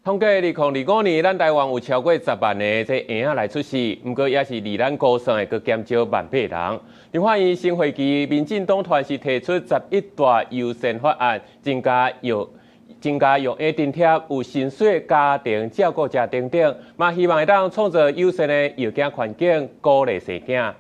统计2025年，咱台湾有超过10万个这婴仔来出世，不过也是离咱高算的，阁减少18000人。立法院新会期，民进党团是提出11大优先法案，增加用A津贴有薪水家庭照顾者等等，嘛希望会当创造友善的育婴环境，鼓励生囝。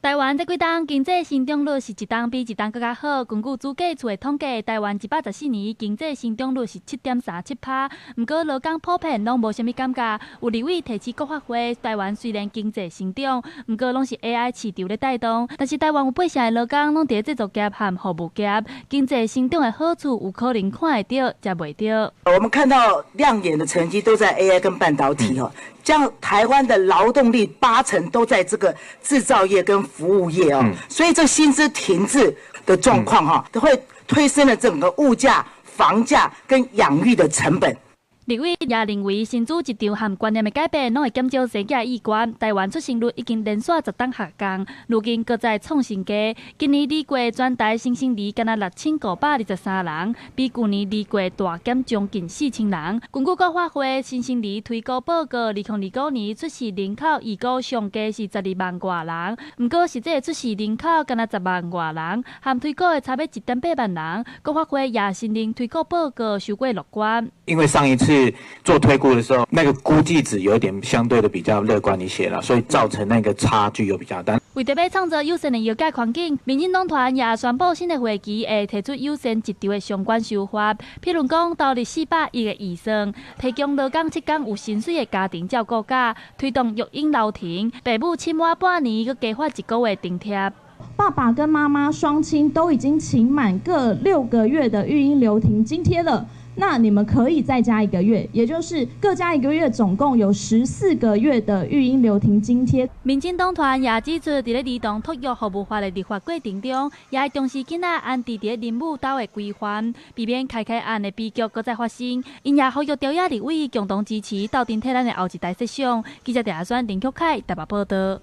台湾这几档经济成长率是一档比一档更加好。根据主计处的统计，台湾114年经济成长率是7.37%。不过劳工普遍拢无啥物感觉。有立委提起国发会，台湾虽然经济成长，不过拢是 AI 市场咧带动。但是台湾有8成的劳工拢伫制作业和服务业，经济成长的好处有可能看得到，才袂到。我们看到亮眼的成绩都在 AI 跟半导体哦。这样，台湾的劳动力80%都在这个制造业跟服务业哦，所以这薪资停滞的状况哈，都会推升了整个物价、房价跟养育的成本。立委也认为，新主一场和观念的改变，拢会减少生囝意愿。台湾出生率已经连续10档下降，如今搁再创新低。今年2月全台新生儿敢若6523人，比去年2月大减将近4000人。根据国发会新生儿推估报告，2025年出世人口预估上加是12万多人，不过实际出世人口敢若10万多人，和推估的差别1.8万人。国发会也承认推估报告太过乐观，因为上一次做推估的时候，那个估计值有点相对的比较乐观一些了，所以造成那个差距又比较大。为着要创造友善的业界环境，民进党团也宣布新的会期会提出友善一条的相关修法，譬如讲投入400亿的预算，提供劳工7天有薪水的家庭照顾假，推动育婴留停，父母亲满半年，佮加发1个月津贴。爸爸跟妈妈双亲都已经请满各6个月的育婴留停津贴了。那你们可以再加1个月，也就是各加1个月，总共有14个月的育婴留停津贴。民进党团也指出，在儿童托育服务法的立法过程中，也会重视囡仔安置在人母岛的规范，避免开案的悲剧搁再发生。因也呼吁朝野立委共同支持斗阵替咱的后一代设想。记者陈亚轩、林曲凯台北报道。